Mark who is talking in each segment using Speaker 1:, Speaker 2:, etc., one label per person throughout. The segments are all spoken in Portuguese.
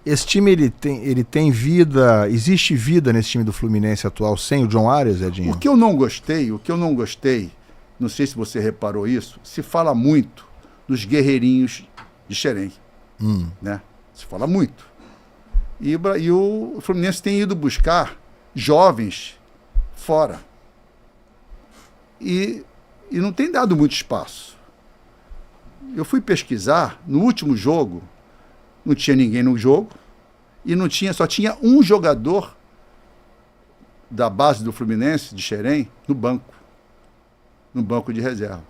Speaker 1: Esse time ele tem vida, existe vida nesse time do Fluminense atual sem o John Arias, Edinho?
Speaker 2: O que eu não gostei, não sei se você reparou isso, se fala muito dos guerreirinhos de Xerém, né? Se fala muito. E o Fluminense tem ido buscar jovens fora. E não tem dado muito espaço. Eu fui pesquisar, no último jogo, não tinha ninguém no jogo, e só tinha um jogador da base do Fluminense, de Xerém, no banco de reserva.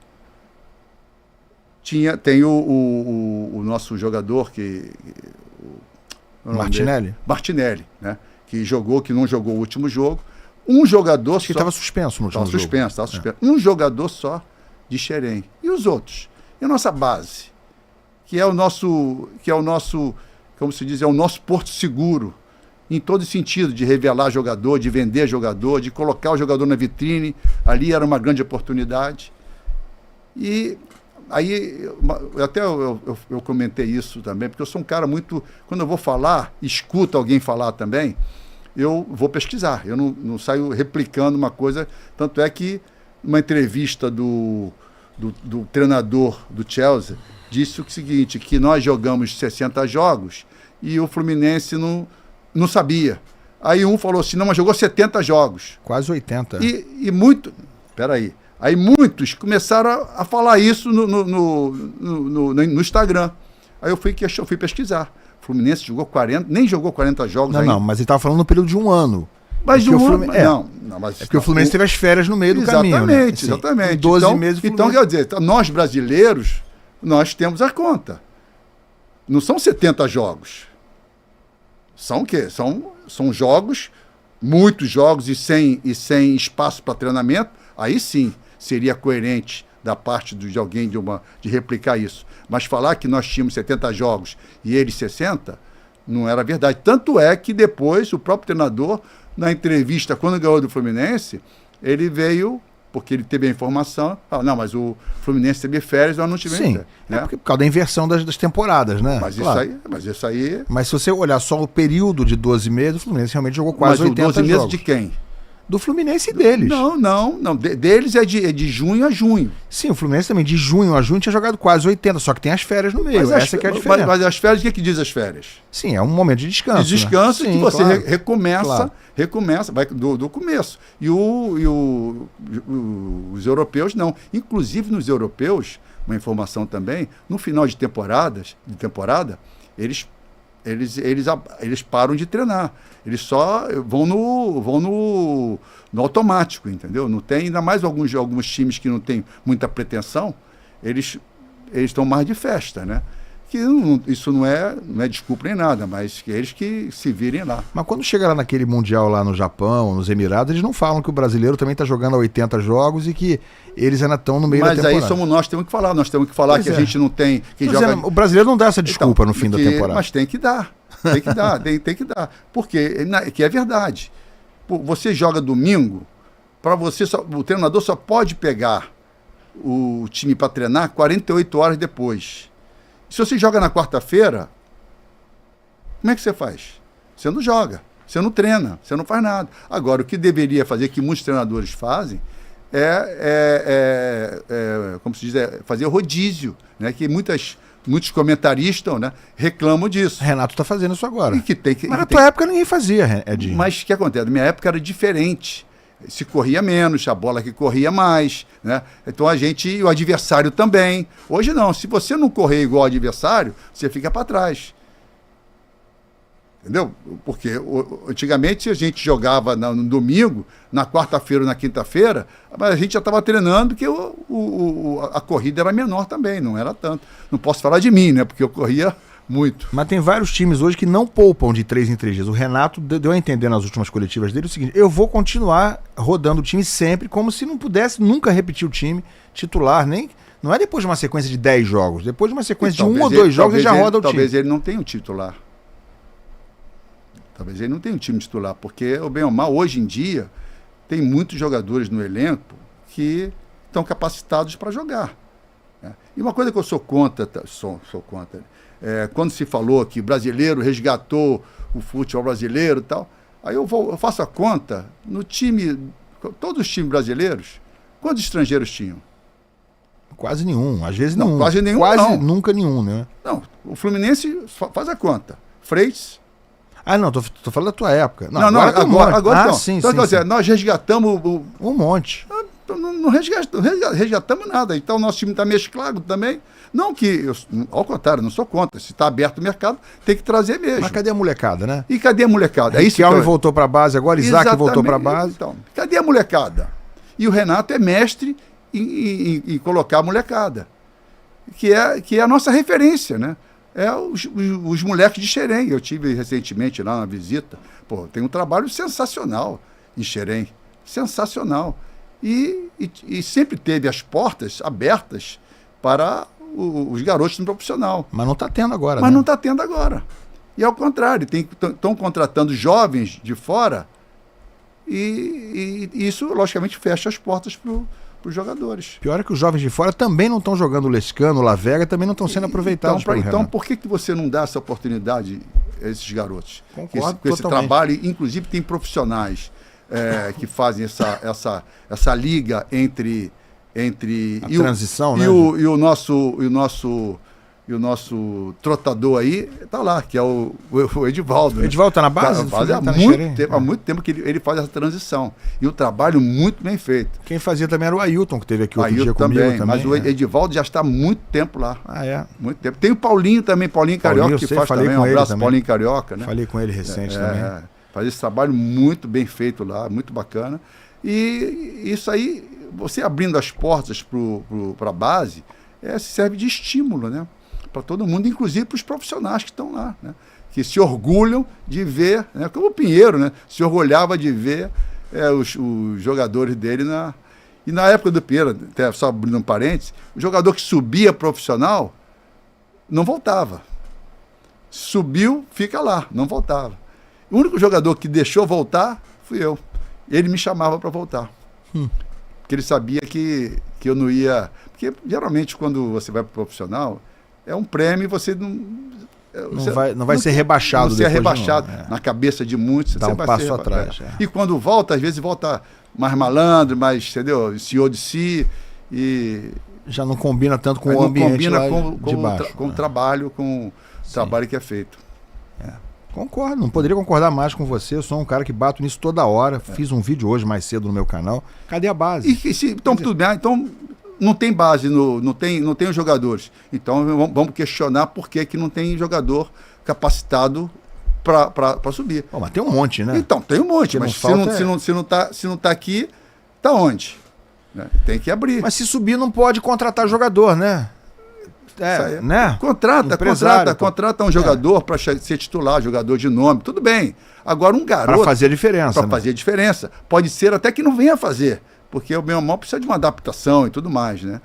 Speaker 2: Tem o nosso jogador Martinelli, né? Que não jogou o último jogo. Um jogador
Speaker 1: Acho que estava suspenso no último jogo.
Speaker 2: Estava suspenso. Um jogador só de Xerém. E os outros? E a nossa base? Que é o nosso, como se diz, é o nosso porto seguro, em todo sentido, de revelar jogador, de vender jogador, de colocar o jogador na vitrine. Ali era uma grande oportunidade. E aí, eu comentei isso também, porque eu sou um cara muito... Quando eu vou falar, escuto alguém falar também, eu vou pesquisar. Eu não saio replicando uma coisa. Tanto é que, numa entrevista do treinador do Chelsea, disse o seguinte, que nós jogamos 60 jogos e o Fluminense não sabia. Aí um falou assim, não, mas jogou 70 jogos.
Speaker 1: Quase 80.
Speaker 2: E muito... Peraí. Aí muitos começaram a falar isso no Instagram. Aí eu fui pesquisar. O Fluminense jogou 40, nem jogou 40 jogos ainda.
Speaker 1: Não, mas ele estava falando no período de um ano.
Speaker 2: Mas de um ano...
Speaker 1: É porque o Fluminense teve as férias no meio do caminho. Né? Assim,
Speaker 2: Exatamente.
Speaker 1: 12 meses...
Speaker 2: Então, quer dizer, nós brasileiros, nós temos a conta. Não são 70 jogos. São o quê? São jogos, muitos jogos e sem espaço para treinamento. Aí sim seria coerente da parte de alguém de replicar isso. Mas falar que nós tínhamos 70 jogos e eles 60, não era verdade. Tanto é que depois o próprio treinador, na entrevista, quando ganhou do Fluminense, ele veio, porque ele teve a informação, falou, não, mas o Fluminense teve férias, nós não tivemos férias. Né?
Speaker 1: Por causa da inversão das temporadas, né?
Speaker 2: Mas isso aí...
Speaker 1: Mas se você olhar só o período de 12 meses, o Fluminense realmente jogou quase 80 jogos.
Speaker 2: 12 meses de quem?
Speaker 1: Do Fluminense e deles.
Speaker 2: Não. Deles é de junho a junho.
Speaker 1: Sim, o Fluminense também, de junho a junho, tinha jogado quase 80, só que tem as férias no meio. Essa que é a diferença.
Speaker 2: Mas as férias, o que diz as férias?
Speaker 1: Sim, é um momento de descanso.
Speaker 2: De descanso,
Speaker 1: né?
Speaker 2: que você
Speaker 1: claro.
Speaker 2: recomeça, vai do começo. E os europeus não. Inclusive nos europeus, uma informação também, no final de temporada, eles param de treinar. Eles só vão no automático, entendeu? Não tem, ainda mais alguns times que não têm muita pretensão, eles estão mais de festa, né? Que isso não é desculpa nem nada, mas que eles que se virem lá.
Speaker 1: Mas quando chega lá naquele Mundial lá no Japão, nos Emirados, eles não falam que o brasileiro também está jogando a 80 jogos e que eles ainda estão no meio da temporada.
Speaker 2: Mas aí somos nós, temos que falar. Nós temos que falar pois que a gente não tem...
Speaker 1: O brasileiro não dá essa desculpa no fim da temporada.
Speaker 2: Mas tem que dar. Tem que dar. Porque que é verdade. Você joga domingo, o treinador só pode pegar o time para treinar 48 horas depois. Se você joga na quarta-feira, como é que você faz? Você não joga, você não treina, você não faz nada. Agora, o que deveria fazer, que muitos treinadores fazem, como se diz, fazer rodízio, né? Que muitos comentaristas, né, reclamam disso.
Speaker 1: Renato está fazendo isso agora.
Speaker 2: Mas
Speaker 1: na tua época ninguém fazia, Edinho.
Speaker 2: Mas o que acontece? Na minha época era diferente. Se corria menos, a bola que corria mais, né? Então e o adversário também. Hoje não, se você não correr igual ao adversário, você fica para trás. Entendeu? Porque antigamente a gente jogava no domingo, na quarta-feira ou na quinta-feira, mas a gente já estava treinando porque a corrida era menor também, não era tanto. Não posso falar de mim, né? Porque eu corria muito.
Speaker 1: Mas tem vários times hoje que não poupam de 3 em 3 dias. O Renato deu a entender nas últimas coletivas dele o seguinte: eu vou continuar rodando o time sempre, como se não pudesse nunca repetir o time titular, nem... Não é depois de uma sequência de 10 jogos, depois de uma sequência de 1 ou 2 jogos ele já roda o time.
Speaker 2: Talvez ele não tenha um titular. Talvez ele não tenha um time titular, porque, bem ou mal, hoje em dia, tem muitos jogadores no elenco que estão capacitados para jogar. Né? E uma coisa que eu sou contra, quando se falou que o brasileiro resgatou o futebol brasileiro e tal, aí eu faço a conta, no time, todos os times brasileiros, quantos estrangeiros tinham?
Speaker 1: Quase nenhum, às vezes
Speaker 2: Não,
Speaker 1: nenhum.
Speaker 2: quase nenhum,
Speaker 1: Quase
Speaker 2: não.
Speaker 1: nunca nenhum, né?
Speaker 2: Não, o Fluminense faz a conta. Freitas.
Speaker 1: Ah, não, tô falando da tua época.
Speaker 2: Não,
Speaker 1: agora tem um monte.
Speaker 2: agora não.
Speaker 1: Sim,
Speaker 2: então,
Speaker 1: sim,
Speaker 2: quer dizer,
Speaker 1: sim.
Speaker 2: nós resgatamos
Speaker 1: Um monte.
Speaker 2: não resgatamos nada. Então, o nosso time está mesclado também. Não que, ao contrário, não sou contra. Se está aberto o mercado, tem que trazer mesmo.
Speaker 1: Mas cadê a molecada, né?
Speaker 2: E cadê a molecada? É isso que
Speaker 1: Riquelme voltou pra base agora, Isaac voltou pra base.
Speaker 2: Então, cadê a molecada? E o Renato é mestre em colocar a molecada, que é a nossa referência, né? É os moleques de Xerém. Eu tive recentemente lá na visita. Pô, tem um trabalho sensacional em Xerém. Sensacional. E sempre teve as portas abertas para os garotos no profissional.
Speaker 1: Mas não está tendo agora,
Speaker 2: Mas
Speaker 1: né?
Speaker 2: não está tendo agora. E ao contrário, estão contratando jovens de fora e isso, logicamente, fecha as portas para os jogadores.
Speaker 1: Pior é que os jovens de fora também não estão jogando o Lescano, o La Vega, também não estão sendo aproveitados pelo
Speaker 2: Então,
Speaker 1: Renato.
Speaker 2: por que você não dá essa oportunidade a esses garotos?
Speaker 1: Concordo
Speaker 2: Com esse
Speaker 1: totalmente.
Speaker 2: trabalho, inclusive tem profissionais que fazem essa liga entre
Speaker 1: A transição, né?
Speaker 2: E o nosso trotador aí está lá, que é o Edivaldo.
Speaker 1: O Edivaldo está na base?
Speaker 2: Há muito tempo que ele faz essa transição. E o trabalho muito bem feito.
Speaker 1: Quem fazia também era o Ailton, que teve aqui
Speaker 2: O
Speaker 1: outro dia
Speaker 2: Ailton
Speaker 1: comigo
Speaker 2: também.
Speaker 1: também.
Speaker 2: Mas o Edivaldo já está há muito tempo lá.
Speaker 1: Ah, é?
Speaker 2: Muito tempo. Tem o Paulinho também, Paulinho Carioca,
Speaker 1: Paulinho,
Speaker 2: que
Speaker 1: eu sei,
Speaker 2: faz
Speaker 1: falei
Speaker 2: também.
Speaker 1: com
Speaker 2: Um
Speaker 1: ele
Speaker 2: abraço,
Speaker 1: também.
Speaker 2: Paulinho Carioca, né?
Speaker 1: Falei com ele recente também.
Speaker 2: Faz esse trabalho muito bem feito lá, muito bacana. E isso aí, você abrindo as portas para a base, serve de estímulo, né? Para todo mundo, inclusive para os profissionais que estão lá, né? Que se orgulham de ver, né? Como o Pinheiro, né? Se orgulhava de ver os jogadores dele E na época do Pinheiro, até só abrindo um parênteses, o jogador que subia profissional não voltava. Subiu, fica lá, não voltava. O único jogador que deixou voltar fui eu. Ele me chamava para voltar. Porque ele sabia que eu não ia... Porque geralmente quando você vai para o profissional, é um prêmio e você não...
Speaker 1: Não vai ser rebaixado.
Speaker 2: Não ser
Speaker 1: depois
Speaker 2: rebaixado.
Speaker 1: de novo,
Speaker 2: Na cabeça de muitos.
Speaker 1: Dá
Speaker 2: você
Speaker 1: um
Speaker 2: vai
Speaker 1: passo
Speaker 2: ser
Speaker 1: atrás.
Speaker 2: E quando volta, às vezes volta mais malandro, mais, entendeu? Senhor de si. E
Speaker 1: já não combina tanto com
Speaker 2: não
Speaker 1: o ambiente
Speaker 2: combina
Speaker 1: lá
Speaker 2: com
Speaker 1: de baixo.
Speaker 2: com o trabalho, com o trabalho que é feito.
Speaker 1: Concordo, não poderia concordar mais com você. Eu sou um cara que bato nisso toda hora. Fiz um vídeo hoje mais cedo no meu canal. Cadê a base?
Speaker 2: Então, tudo bem. Então, não tem base, não tem os jogadores. Então, vamos questionar por que não tem jogador capacitado para subir.
Speaker 1: Pô, mas tem um monte, né?
Speaker 2: Então, tem um monte. Mas se não tá aqui, tá onde? Né? Tem que abrir.
Speaker 1: Mas se subir, não pode contratar jogador, né? Né?
Speaker 2: Contrata um jogador para ser titular, jogador de nome, tudo bem. Agora um garoto...
Speaker 1: Para fazer a diferença.
Speaker 2: Para fazer a diferença. Pode ser até que não venha fazer, porque o meu mal precisa de uma adaptação e tudo mais, né?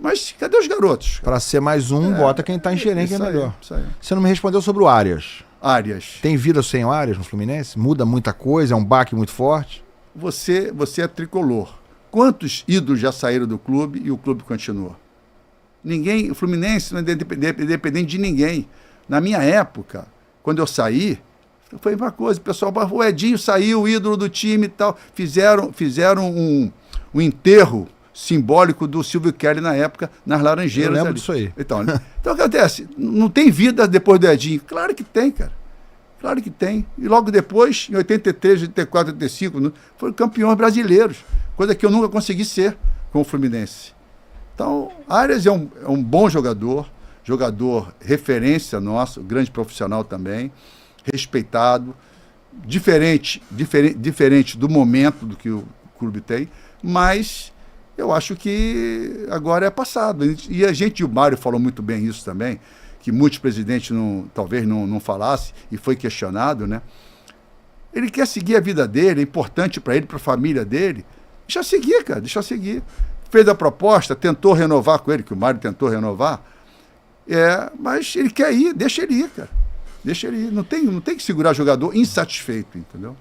Speaker 2: Mas cadê os garotos?
Speaker 1: Para ser mais um, bota quem está em Xerém, que é melhor.
Speaker 2: Isso aí.
Speaker 1: Você não me respondeu sobre o Arias.
Speaker 2: Arias.
Speaker 1: Tem vida sem o Arias no Fluminense? Muda muita coisa? É um baque muito forte?
Speaker 2: Você é tricolor. Quantos ídolos já saíram do clube e o clube continua? Ninguém, o Fluminense não é dependente de ninguém. Na minha época, quando eu saí, foi uma coisa, o pessoal, o Edinho saiu, o ídolo do time e tal. Fizeram um enterro simbólico do Silvio Kelly na época, nas Laranjeiras.
Speaker 1: Eu lembro
Speaker 2: ali.
Speaker 1: disso aí.
Speaker 2: Então, o que acontece? Não tem vida depois do Edinho? Claro que tem, cara. Claro que tem. E logo depois, em 83, 84, 85, foram campeões brasileiros, coisa que eu nunca consegui ser com o Fluminense. Então, Arias é um bom jogador referência nosso, grande profissional também, respeitado, diferente do momento do que o clube tem, mas eu acho que agora é passado. E o Mário falou muito bem isso também, que muitos presidentes talvez não falassem, e foi questionado, né? Ele quer seguir a vida dele, é importante para ele, para a família dele. Deixa seguir, cara, deixa seguir. Fez a proposta, tentou renovar com ele, que o Mário tentou renovar, mas ele quer ir, deixa ele ir, cara. Deixa ele ir. Não tem que segurar jogador insatisfeito, entendeu?